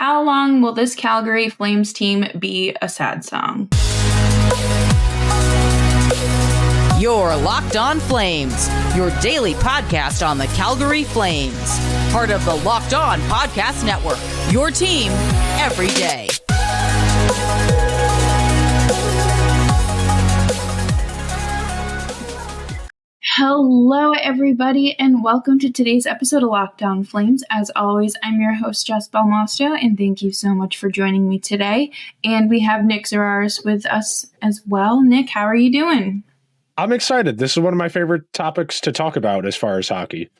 How long will this Calgary Flames team be a sad song? You're Locked On Flames, your daily podcast on the Calgary Flames. Part of the Locked On Podcast Network, your team every day. Hello, everybody, and welcome to today's episode of Locked On Flames. As always, I'm your host, Jess Belmosto, and thank you so much for joining me today. And we have Nick Zararis with us as well. Nick, how are you doing? I'm excited. This is one of my favorite topics to talk about as far as hockey.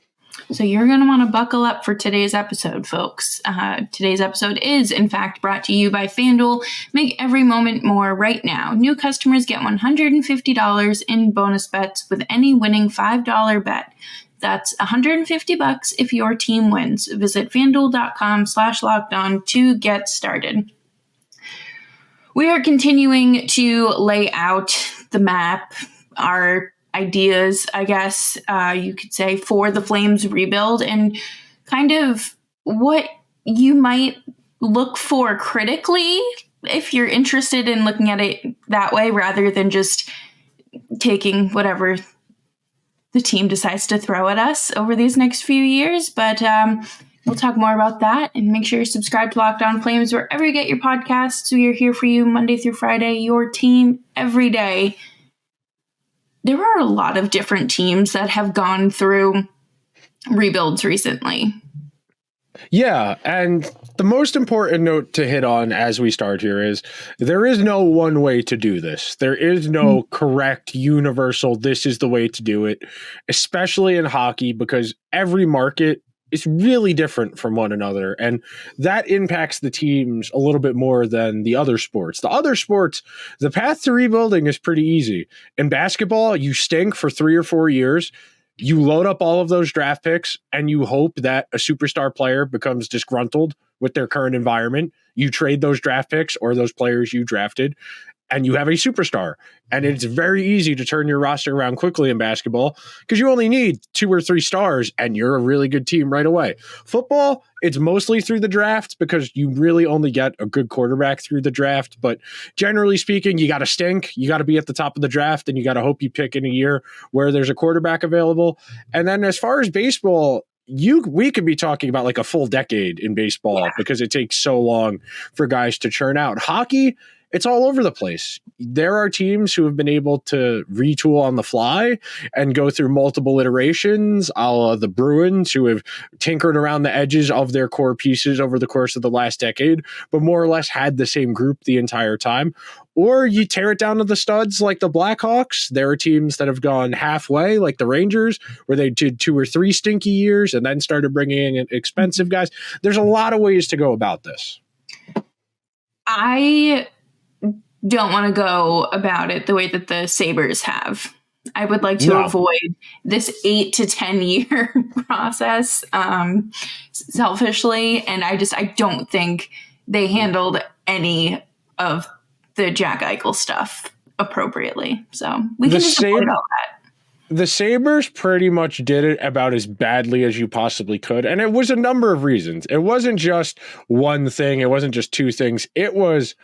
So you're going to want to buckle up for today's episode, folks. Today's episode is, in fact, brought to you by FanDuel. Make every moment more right now. New customers get $150 in bonus bets with any winning $5 bet. That's $150 if your team wins. Visit FanDuel.com/lockedon to get started. We are continuing to lay out the map, our ideas, I guess you could say, for the Flames rebuild and kind of what you might look for critically if you're interested in looking at it that way rather than just taking whatever the team decides to throw at us over these next few years. But we'll talk more about that, and make sure you're subscribed to Locked On Flames wherever you get your podcasts. We are here for you Monday through Friday, your team every day. There are a lot of different teams that have gone through rebuilds recently. Yeah, and the most important note to hit on as we start here is there is no one way to do this. There is no correct, universal, this is the way to do it, especially in hockey, because every market is really different from one another, and that impacts the teams a little bit more than the other sports. The other sports, the path to rebuilding is pretty easy. In basketball, you stink for 3 or 4 years, you load up all of those draft picks, and you hope that a superstar player becomes disgruntled with their current environment. You trade those draft picks or those players you drafted, and you have a superstar. And it's very easy to turn your roster around quickly in basketball because you only need 2 or 3 stars and you're a really good team right away. Football, it's mostly through the draft because you really only get a good quarterback through the draft. But generally speaking, you got to stink. You got to be at the top of the draft, and you got to hope you pick in a year where there's a quarterback available. And then as far as baseball, we could be talking about like a full decade in baseball because it takes so long for guys to churn out. Hockey, it's all over the place. There are teams who have been able to retool on the fly and go through multiple iterations, a la the Bruins, who have tinkered around the edges of their core pieces over the course of the last decade, but more or less had the same group the entire time. Or you tear it down to the studs like the Blackhawks. There are teams that have gone halfway, like the Rangers, where they did 2 or 3 stinky years and then started bringing in expensive guys. There's a lot of ways to go about this. I don't want to go about it the way that the Sabres have. I would like to avoid this 8 to 10 year process selfishly. And I don't think they handled any of the Jack Eichel stuff appropriately. So we can just avoid all that. The Sabres pretty much did it about as badly as you possibly could. And it was a number of reasons. It wasn't just one thing. It wasn't just 2 things. It was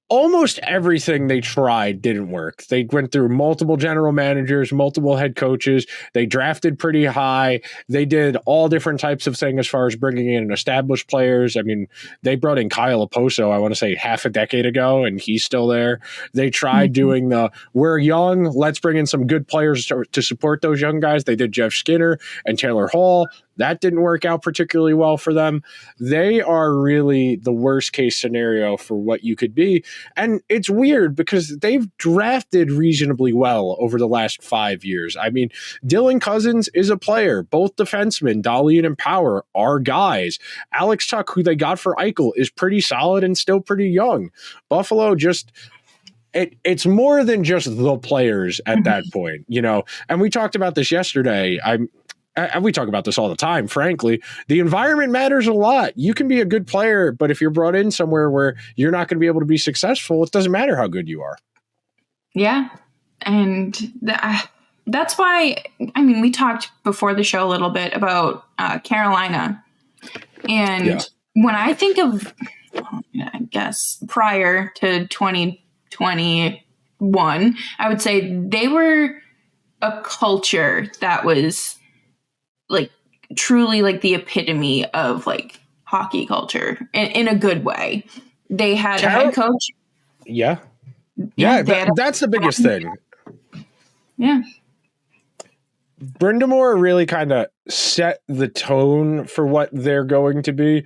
almost everything they tried didn't work. They went through multiple general managers, multiple head coaches. They drafted pretty high. They did all different types of things as far as bringing in established players. I mean, they brought in Kyle Oposo, I want to say half a decade ago, and he's still there. They tried doing we're young, let's bring in some good players to support those young guys. They did Jeff Skinner and Taylor Hall. That didn't work out particularly well for them. They are really the worst case scenario for what you could be. And it's weird because they've drafted reasonably well over the last 5 years. I mean, Dylan Cousins is a player. Both defensemen, Dahlian and Power, are guys. Alex Tuck, who they got for Eichel, is pretty solid and still pretty young. Buffalo just... It's more than just the players at that point, you know. And we talked about this yesterday. We talk about this all the time, frankly. The environment matters a lot. You can be a good player, but if you're brought in somewhere where you're not going to be able to be successful, it doesn't matter how good you are. Yeah. And that's why, I mean, we talked before the show a little bit about Carolina. And when I think of, I guess, prior to 2021, I would say they were a culture that was like truly like the epitome of like hockey culture in a good way. They had a head coach. Yeah. Yeah, That's the biggest thing. Yeah. Brind'Amour really kind of set the tone for what they're going to be.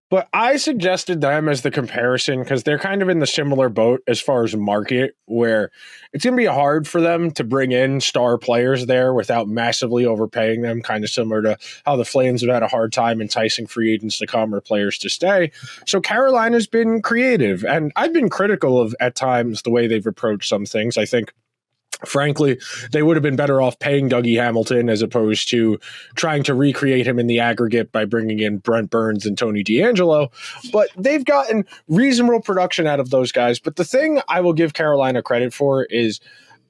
But I suggested them as the comparison because they're kind of in the similar boat as far as market, where it's going to be hard for them to bring in star players there without massively overpaying them, kind of similar to how the Flames have had a hard time enticing free agents to come or players to stay. So Carolina's been creative, and I've been critical of, at times, the way they've approached some things. I think, frankly, they would have been better off paying Dougie Hamilton as opposed to trying to recreate him in the aggregate by bringing in Brent Burns and Tony DeAngelo. But they've gotten reasonable production out of those guys. But the thing I will give Carolina credit for is,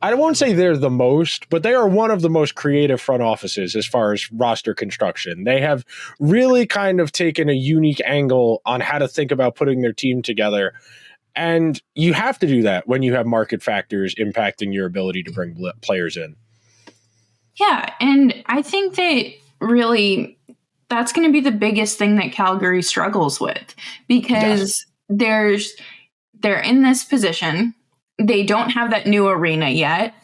I won't say they're the most, but they are one of the most creative front offices as far as roster construction. They have really kind of taken a unique angle on how to think about putting their team together. And you have to do that when you have market factors impacting your ability to bring players in. Yeah, and I think that really that's going to be the biggest thing that Calgary struggles with, because they're in this position. They don't have that new arena yet.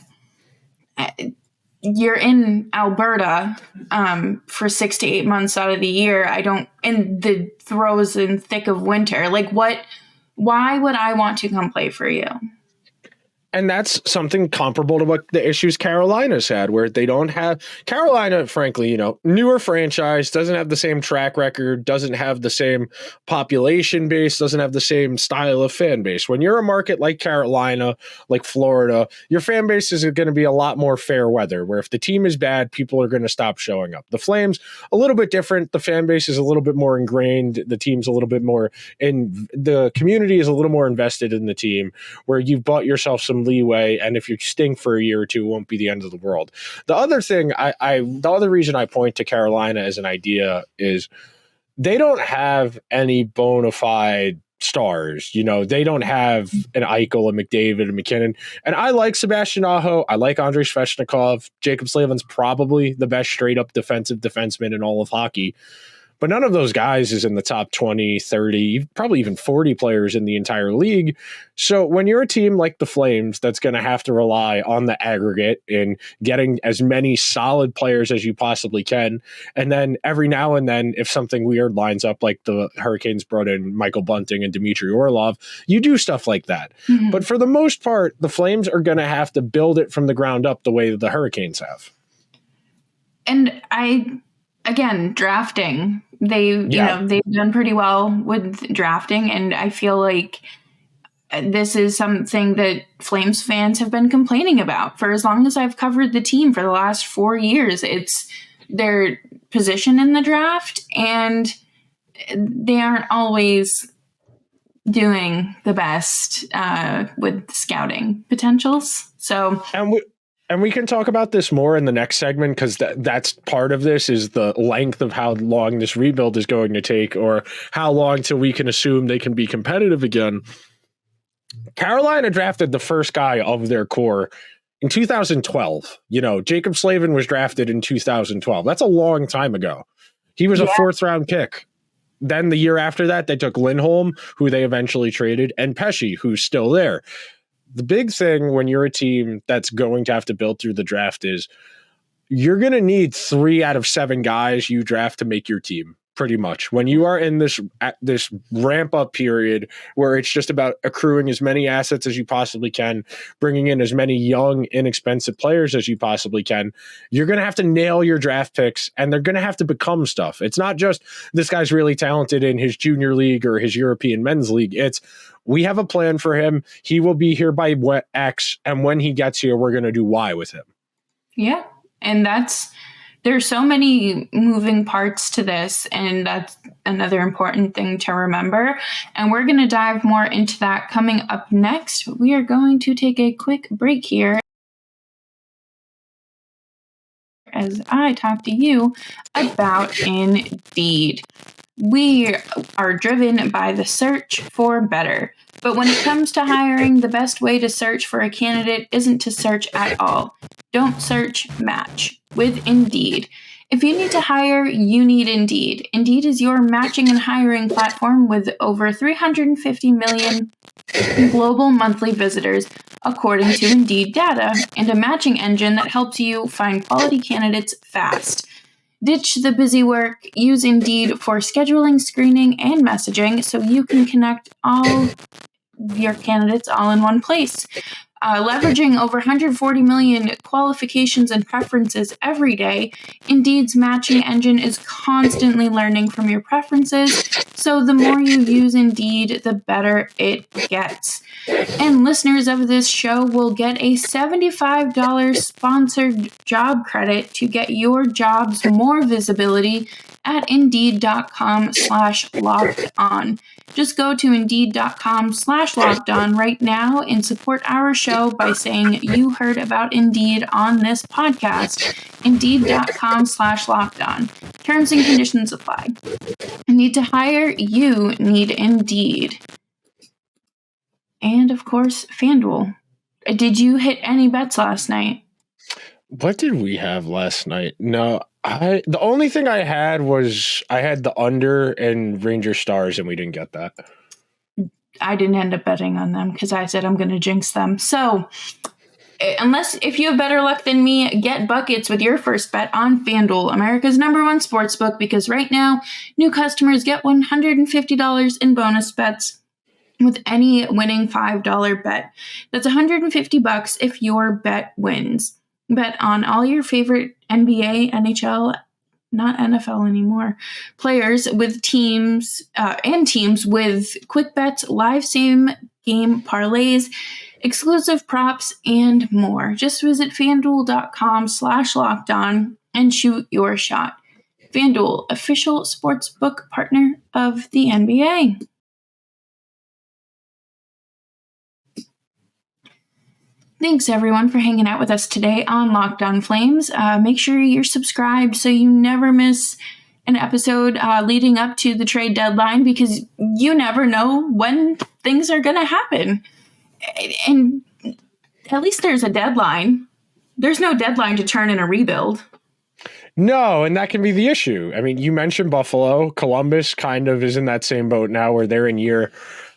You're in Alberta for 6 to 8 months out of the year. In the throes and thick of winter. Like, why would I want to come play for you? And that's something comparable to what the issues Carolina's had, where they don't have Carolina, frankly, newer franchise, doesn't have the same track record, doesn't have the same population base, doesn't have the same style of fan base. When you're a market like Carolina, like Florida, your fan base is going to be a lot more fair weather, where if the team is bad, people are going to stop showing up. The Flames, a little bit different. The fan base is a little bit more ingrained. The team's a little bit more the community is a little more invested in the team, where you've bought yourself some leeway, and if you stink for a year or two, it won't be the end of the world. The other thing, the other reason I point to Carolina as an idea is they don't have any bona fide stars. They don't have an Eichel, a McDavid, a McKinnon. And I like Sebastian Aho. I like Andrei Svechnikov. Jacob Slavin's probably the best straight up defensive defenseman in all of hockey. But none of those guys is in the top 20, 30, probably even 40 players in the entire league. So when you're a team like the Flames that's going to have to rely on the aggregate in getting as many solid players as you possibly can, and then every now and then, if something weird lines up, like the Hurricanes brought in Michael Bunting and Dmitry Orlov, you do stuff like that. Mm-hmm. But for the most part, the Flames are going to have to build it from the ground up the way that the Hurricanes have. And again, drafting. They've done pretty well with drafting, and I feel like this is something that Flames fans have been complaining about for as long as I've covered the team for the last 4 years. It's their position in the draft, and they aren't always doing the best with scouting potentials. So, and we can talk about this more in the next segment, because that's part of this, is the length of how long this rebuild is going to take, or how long till we can assume they can be competitive again. Carolina drafted the first guy of their core in 2012. Jacob Slavin was drafted in 2012. That's a long time ago. He was a 4th round pick. Then the year after that, they took Lindholm, who they eventually traded, and Pesce, who's still there. The big thing when you're a team that's going to have to build through the draft is you're going to need 3 out of 7 guys you draft to make your team, pretty much. When you are in this ramp up period where it's just about accruing as many assets as you possibly can, bringing in as many young, inexpensive players as you possibly can, you're going to have to nail your draft picks, and they're going to have to become stuff. It's not just this guy's really talented in his junior league or his European men's league. It's, we have a plan for him. He will be here by X, and when he gets here, we're going to do Y with him. Yeah, and there's so many moving parts to this, and that's another important thing to remember. And we're going to dive more into that coming up next. We are going to take a quick break here as I talk to you about Indeed. We are driven by the search for better. But when it comes to hiring, the best way to search for a candidate isn't to search at all. Don't search, match with Indeed. If you need to hire, you need Indeed. Indeed is your matching and hiring platform with over 350 million global monthly visitors, according to Indeed data, and a matching engine that helps you find quality candidates fast. Ditch the busy work. Use Indeed for scheduling, screening, and messaging so you can connect all your candidates all in one place. Leveraging over 140 million qualifications and preferences every day, Indeed's matching engine is constantly learning from your preferences, so the more you use Indeed, the better it gets. And listeners of this show will get a $75 sponsored job credit to get your jobs more visibility at Indeed.com/lockedon. Just go to Indeed.com/lockedon right now and support our show by saying you heard about Indeed on this podcast. Indeed.com/lockedon. Terms and conditions apply. Need to hire? You need Indeed. And of course, FanDuel. Did you hit any bets last night? What did we have last night? No, the only thing I had was I had the under and Ranger Stars, and we didn't get that. I didn't end up betting on them because I said I'm going to jinx them. So, if you have better luck than me, get buckets with your first bet on FanDuel, America's #1 sportsbook, because right now, new customers get $150 in bonus bets with any winning $5 bet. That's $150 if your bet wins. Bet on all your favorite NBA, NHL, not NFL anymore, players with teams with quick bets, live same game parlays, exclusive props, and more. Just visit FanDuel.com/lockedon and shoot your shot. FanDuel, official sportsbook partner of the NBA. Thanks, everyone, for hanging out with us today on Locked On Flames. Make sure you're subscribed so you never miss an episode leading up to the trade deadline, because you never know when things are going to happen. And at least there's a deadline. There's no deadline to turn in a rebuild. No, and that can be the issue. I mean, you mentioned Buffalo. Columbus kind of is in that same boat now, where they're in year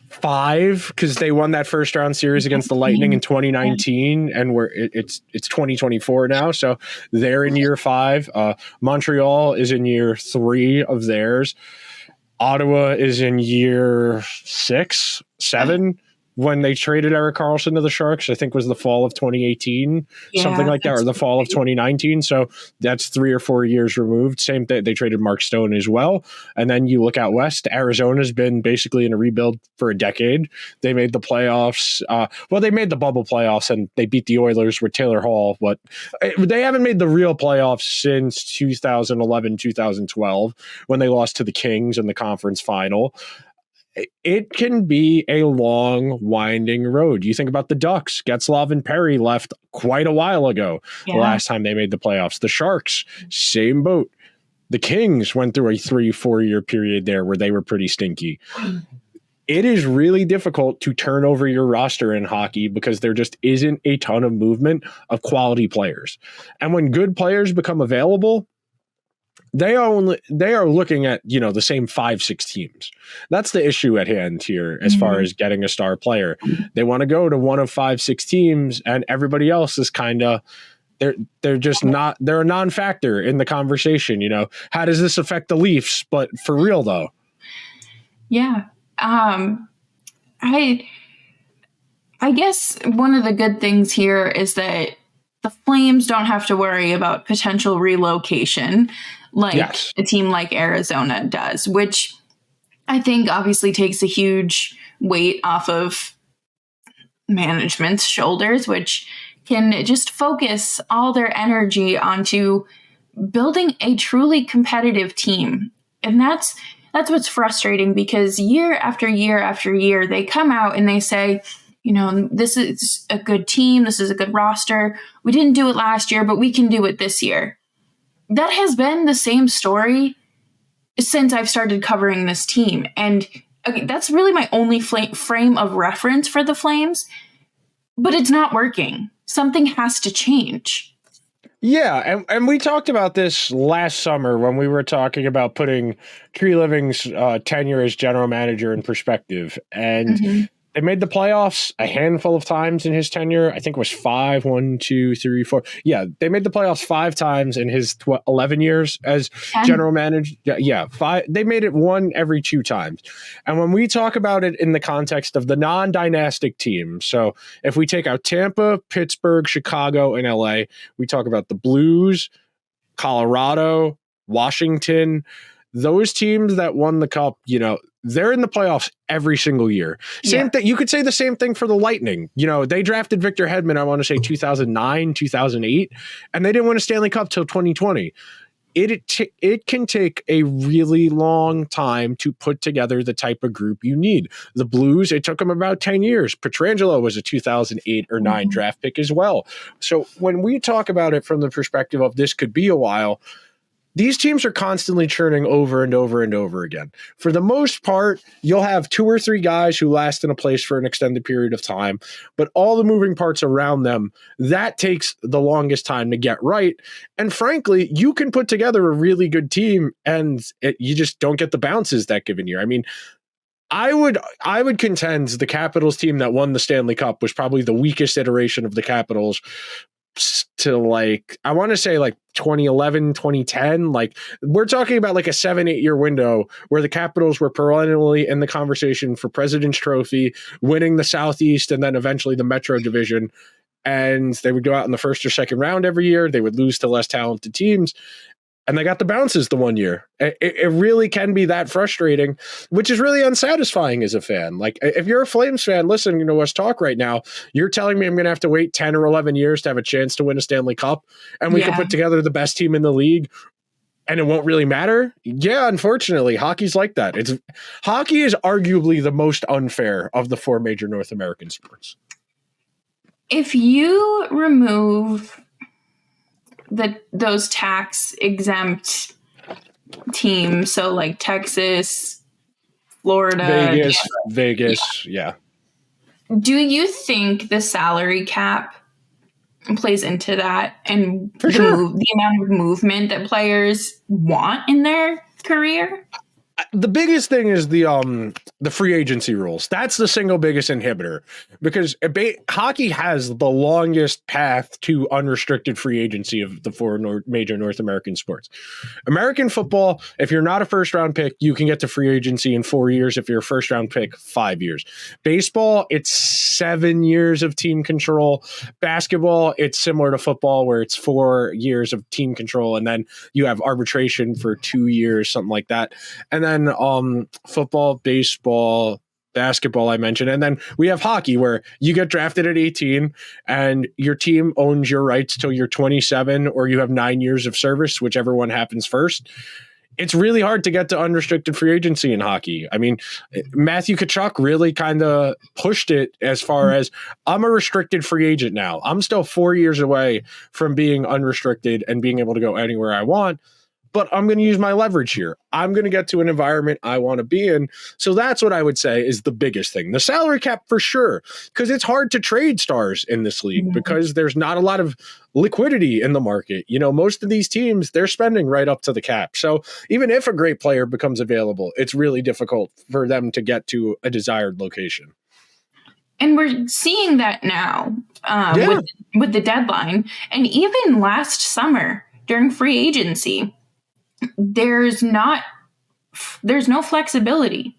5 because they won that first round series against the Lightning in 2019, and it's 2024 now, so they're in year 5. Montreal is in year 3 of theirs. Ottawa is in year 6, 7. When they traded Erik Karlsson to the Sharks, I think was the fall of 2018, something like that, or the fall of 2019. So that's 3 or 4 years removed. Same thing. They traded Mark Stone as well. And then you look out west, Arizona's been basically in a rebuild for a decade. They made the playoffs. They made the bubble playoffs and they beat the Oilers with Taylor Hall. But they haven't made the real playoffs since 2011, 2012, when they lost to the Kings in the conference final. It can be a long, winding road. You think about the Ducks. Getzlaf and Perry left quite a while ago, the last time they made the playoffs. The Sharks, same boat. The Kings went through a 3-4 year period there where they were pretty stinky. It is really difficult to turn over your roster in hockey because there just isn't a ton of movement of quality players. And when good players become available, they are looking at, the same 5-6 teams. That's the issue at hand here as far as getting a star player. They want to go to one of 5-6 teams, and everybody else is kind of they're just not, they're a non-factor in the conversation. How does this affect the Leafs? But for real though. Yeah. I guess one of the good things here is that the Flames don't have to worry about potential relocation like a team like Arizona does, which I think obviously takes a huge weight off of management's shoulders, which can just focus all their energy onto building a truly competitive team. And that's what's frustrating, because year after year after year, they come out and they say, this is a good team. This is a good roster. We didn't do it last year, but we can do it this year. That has been the same story since I've started covering this team. And okay, that's really my only frame of reference for the Flames, but it's not working. Something has to change. Yeah, and we talked about this last summer when we were talking about putting Tree Living's tenure as general manager in perspective. And they made the playoffs a handful of times in his tenure. I think it was 5, 1, 2, 3, 4. Yeah, they made the playoffs 5 times in his 11 years as general manager. Yeah, 5. They made it 1 every 2 times. And when we talk about it in the context of the non-dynastic teams, so if we take out Tampa, Pittsburgh, Chicago, and LA, we talk about the Blues, Colorado, Washington, those teams that won the cup, they're in the playoffs every single year. Same thing. You could say the same thing for the Lightning. They drafted Victor Hedman, I want to say 2009, 2008, and they didn't win a Stanley Cup till 2020. It can take a really long time to put together the type of group you need. The Blues, it took them about 10 years. Pietrangelo was a 2008 or 9 draft pick as well. So when we talk about it from the perspective of this could be a while, these teams are constantly churning over and over and over again. For the most part, you'll have 2 or 3 guys who last in a place for an extended period of time, but all the moving parts around them, that takes the longest time to get right. And frankly, you can put together a really good team and you just don't get the bounces that given year. I mean, I would contend the Capitals team that won the Stanley Cup was probably the weakest iteration of the Capitals to I want to say 2011, 2010. We're talking about a 7-8 year window where the Capitals were perennially in the conversation for President's Trophy, winning the Southeast and then eventually the Metro Division. And they would go out in the first or second round every year. They would lose to less talented teams. And they got the bounces the one year. It really can be that frustrating, which is really unsatisfying as a fan. If you're a Flames fan listening to us talk right now, you're telling me I'm going to have to wait 10 or 11 years to have a chance to win a Stanley Cup, and we can put together the best team in the league, and it won't really matter? Yeah, unfortunately, hockey's like that. Hockey is arguably the most unfair of the 4 major North American sports. If you remove those tax exempt teams, so Texas, Florida, Vegas, yeah. Do you think the salary cap plays into that and For sure. the amount of movement that players want in their career? The biggest thing is the free agency rules. That's the single biggest inhibitor because hockey has the longest path to unrestricted free agency of the 4 major North American sports. American football, if you're not a first round pick, you can get to free agency in 4 years. If you're a first round pick, 5 years. Baseball, it's 7 years of team control. Basketball, it's similar to football where it's 4 years of team control and then you have arbitration for 2 years, something like that. And then football, baseball, basketball I mentioned, and then we have hockey where you get drafted at 18 and your team owns your rights till you're 27 or you have 9 years of service, whichever one happens first. It's really hard to get to unrestricted free agency in hockey. I mean, Matthew Tkachuk really kind of pushed it as far as I'm a restricted free agent now. I'm still 4 years away from being unrestricted and being able to go anywhere I want. But I'm going to use my leverage here. I'm going to get to an environment I want to be in. So that's what I would say is the biggest thing. The salary cap for sure, because it's hard to trade stars in this league because there's not a lot of liquidity in the market. Most of these teams, they're spending right up to the cap. So even if a great player becomes available, it's really difficult for them to get to a desired location. And we're seeing that now with the deadline. And even last summer during free agency, there's no flexibility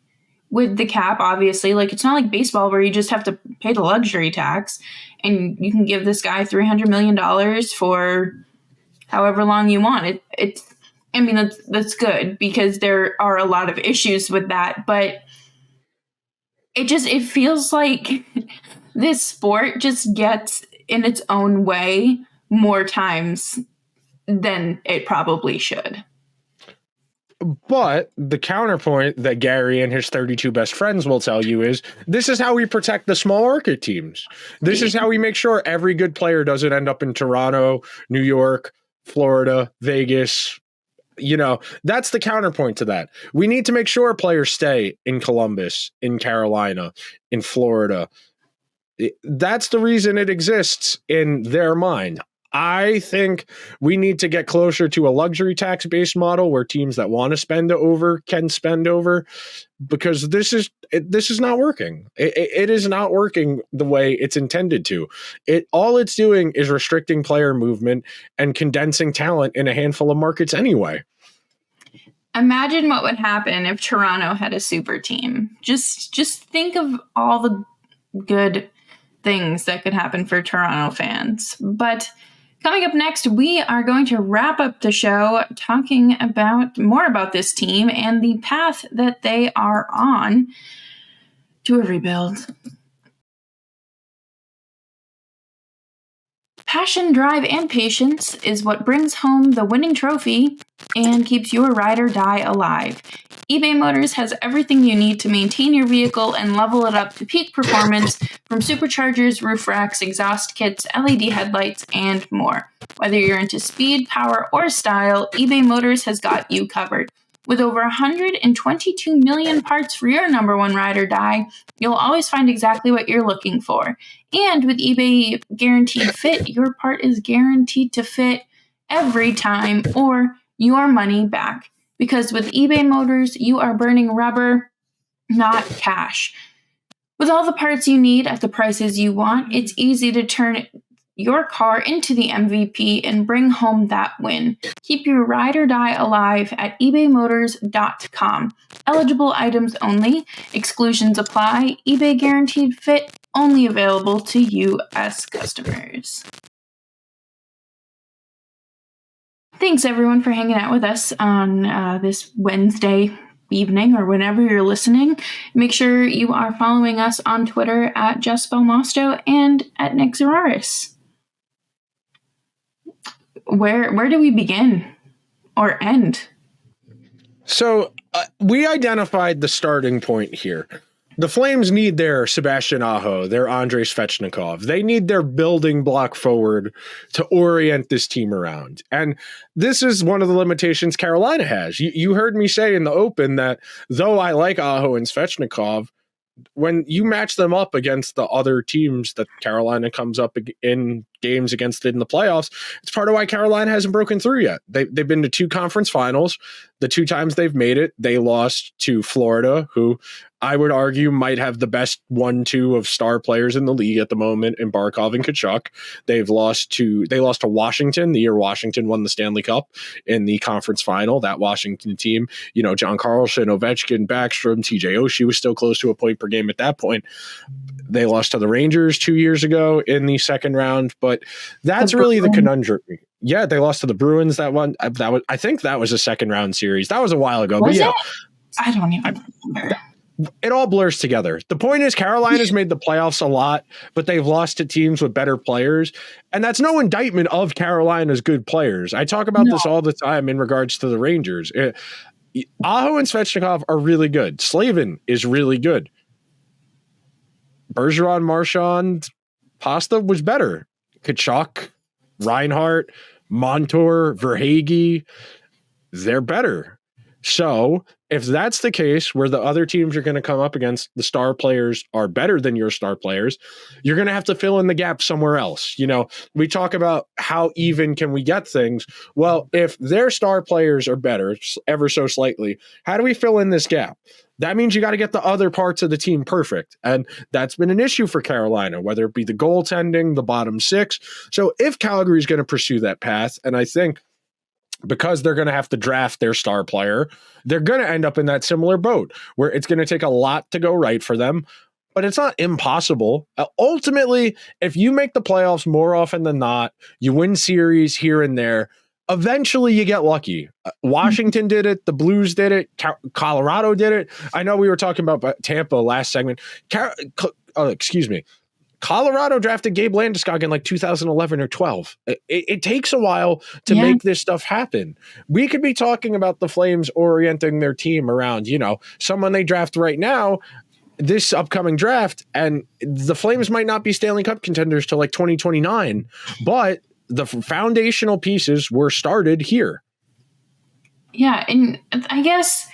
with the cap, obviously. It's not like baseball where you just have to pay the luxury tax and you can give this guy $300 million for however long you want. That's good because there are a lot of issues with that, but it feels like this sport just gets in its own way more times than it probably should. But the counterpoint that Gary and his 32 best friends will tell you is this is how we protect the small market teams. This is how we make sure every good player doesn't end up in Toronto, New York, Florida, Vegas, That's the counterpoint to that. We need to make sure players stay in Columbus, in Carolina, in Florida. That's the reason it exists in their mind. I think we need to get closer to a luxury tax-based model where teams that want to spend over can spend over, because this is not working. It is not working the way it's intended to. All it's doing is restricting player movement and condensing talent in a handful of markets anyway. Imagine what would happen if Toronto had a super team. Just think of all the good things that could happen for Toronto fans. But coming up next, we are going to wrap up the show talking more about this team and the path that they are on to a rebuild. Passion, drive, and patience is what brings home the winning trophy and keeps your ride or die alive. eBay Motors has everything you need to maintain your vehicle and level it up to peak performance, from superchargers, roof racks, exhaust kits, LED headlights, and more. Whether you're into speed, power, or style, eBay Motors has got you covered. With over 122 million parts for your number one ride or die, you'll always find exactly what you're looking for. And with eBay Guaranteed Fit, your part is guaranteed to fit every time, or your money back. Because with eBay Motors, you are burning rubber, not cash. With all the parts you need at the prices you want, it's easy to turn your car into the MVP and bring home that win. Keep your ride or die alive at ebaymotors.com. Eligible items only. Exclusions apply. eBay Guaranteed Fit only available to U.S. customers. Thanks, everyone, for hanging out with us on this Wednesday evening or whenever you're listening. Make sure you are following us on Twitter at Jess Belmosto and at Nick Zararis. Where do we begin or end? So we identified the starting point here. The Flames need their Sebastian Aho, their Andrei Svechnikov. They need their building block forward to orient this team around. And this is one of the limitations Carolina has. You heard me say in the open that though I like Aho and Svechnikov, when you match them up against the other teams that Carolina comes up in games against in the playoffs, it's part of why Carolina hasn't broken through yet. They've been to 2 conference finals. The 2 times they've made it, they lost to Florida, who I would argue might have the best 1-2 of star players in the league at the moment in Barkov and Tkachuk. They lost to Washington the year Washington won the Stanley Cup in the conference final. That Washington team, John Carlson, Ovechkin, Backstrom, TJ Oshie was still close to a point per game at that point. They lost to the Rangers 2 years ago in the second round, but that's really the conundrum. Yeah, they lost to the Bruins that one. I think that was a second round series. That was a while ago. Was but yeah, it? I don't even remember. It all blurs together. The point is Carolina's made the playoffs a lot, but they've lost to teams with better players. And that's no indictment of Carolina's good players. I talk about this all the time in regards to the Rangers. Aho and Svechnikov are really good. Slavin is really good. Bergeron, Marchand, Pasta was better. Tkachuk, Reinhart, Montour, Verhaeghe, they're better. So if that's the case, where the other teams are going to come up against the star players are better than your star players, you're going to have to fill in the gap somewhere else. We talk about how even can we get things. Well, if their star players are better ever so slightly, how do we fill in this gap? That means you got to get the other parts of the team perfect. And that's been an issue for Carolina, whether it be the goaltending, the bottom 6. So if Calgary is going to pursue that path, and I think because they're going to have to draft their star player, they're going to end up in that similar boat where it's going to take a lot to go right for them, but it's not impossible. Ultimately, if you make the playoffs more often than not, you win series here and there, eventually you get lucky. Washington did it. The Blues did it. Colorado did it. I know we were talking about Tampa last segment. Colorado drafted Gabe Landeskog in like 2011 or 12. It takes a while to make this stuff happen. We could be talking about the Flames orienting their team around, someone they draft right now, this upcoming draft, and the Flames might not be Stanley Cup contenders till like 2029, but the foundational pieces were started here. Yeah, and I guess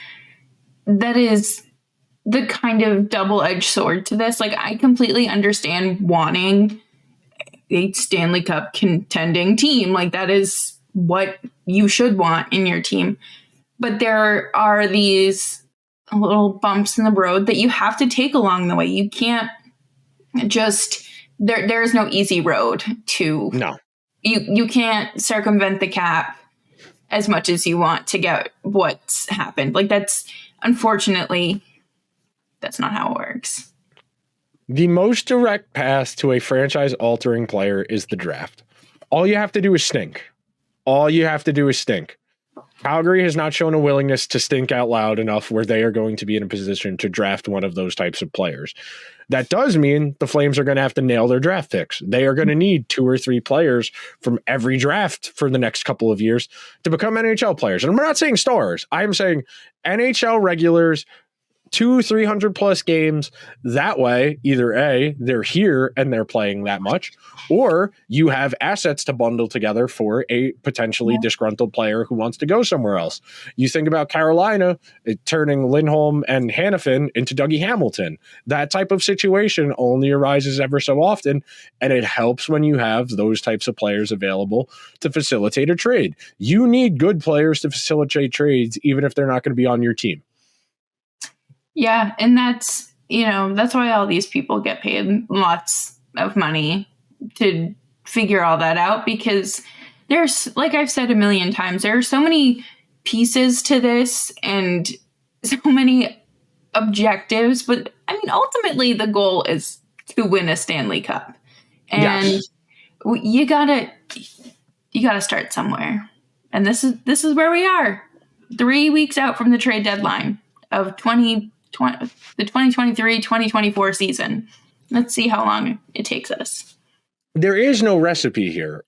that is the kind of double-edged sword to this. Like, I completely understand wanting a Stanley Cup contending team. Like, that is what you should want in your team. But there are these little bumps in the road that you have to take along the way. You can't just there is no easy road to No. You can't circumvent the cap as much as you want to get what's happened. Like, that's unfortunately that's not how it works. The most direct path to a franchise altering player is the draft. All you have to do is stink. All you have to do is stink. Calgary has not shown a willingness to stink out loud enough where they are going to be in a position to draft one of those types of players. That does mean the Flames are going to have to nail their draft picks. They are going to need 2 or 3 players from every draft for the next couple of years to become NHL players. And I'm not saying stars. I'm saying NHL regulars, 200-300 plus games. That way, either A, they're here and they're playing that much, or you have assets to bundle together for a potentially disgruntled player who wants to go somewhere else. You think about Carolina turning Lindholm and Hannafin into Dougie Hamilton. That type of situation only arises ever so often, and it helps when you have those types of players available to facilitate a trade. You need good players to facilitate trades, even if they're not going to be on your team. Yeah, and that's why all these people get paid lots of money to figure all that out, because there's, like I've said a million times, there are so many pieces to this and so many objectives, but I mean, ultimately the goal is to win a Stanley Cup. And you gotta start somewhere. And this is where we are, 3 weeks out from the trade deadline of the 2023-2024 season. Let's see how long it takes us. There is no recipe here.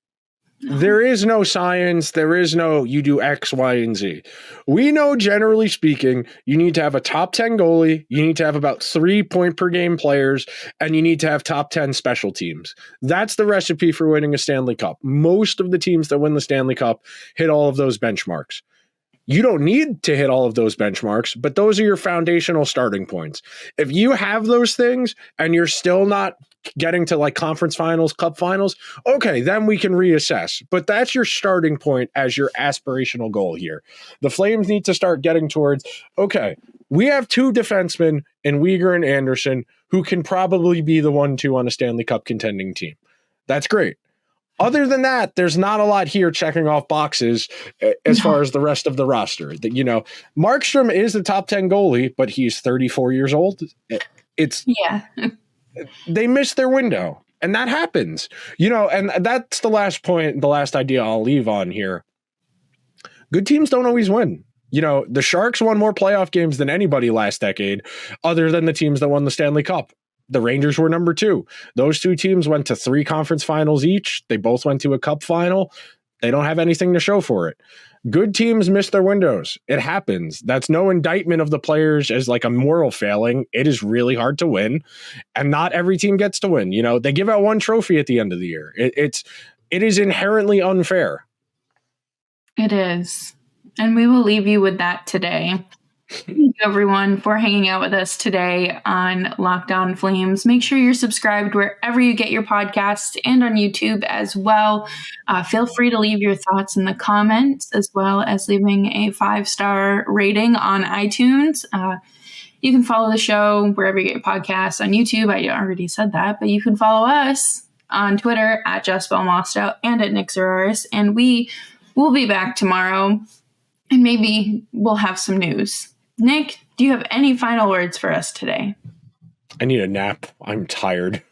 There is no science. There is no you do X, Y, and Z. We know, generally speaking, you need to have a top 10 goalie, you need to have about 3 point per game players, and you need to have top 10 special teams. That's the recipe for winning a Stanley Cup. Most of the teams that win the Stanley Cup hit all of those benchmarks. You don't need to hit all of those benchmarks, but those are your foundational starting points. If you have those things and you're still not getting to like conference finals, cup finals, okay, then we can reassess. But that's your starting point as your aspirational goal here. The Flames need to start getting towards, okay, we have 2 defensemen in Weegar and Anderson who can probably be the 1-2 on a Stanley Cup contending team. That's great. Other than that, there's not a lot here checking off boxes as far as the rest of the roster. That, Markstrom is the top 10 goalie, but he's 34 years old. They missed their window, and that happens. And that's the last point, the last idea I'll leave on here. Good teams don't always win. The Sharks won more playoff games than anybody last decade, other than the teams that won the Stanley Cup. The Rangers were number 2. Those 2 teams went to 3 conference finals each. They both went to a cup final. They don't have anything to show for it. Good teams miss their windows. It happens. That's no indictment of the players as like a moral failing. It is really hard to win, and not every team gets to win. They give out 1 trophy at the end of the year. It is inherently unfair. It is. And we will leave you with that today. Thank you, everyone, for hanging out with us today on Locked On Flames. Make sure you're subscribed wherever you get your podcasts and on YouTube as well. Feel free to leave your thoughts in the comments, as well as leaving a 5-star rating on iTunes. You can follow the show wherever you get your podcasts. On YouTube, I already said that, but you can follow us on Twitter at JustBelMosto and at Nick Zeraris. And we will be back tomorrow, and maybe we'll have some news. Nick, do you have any final words for us today? I need a nap. I'm tired.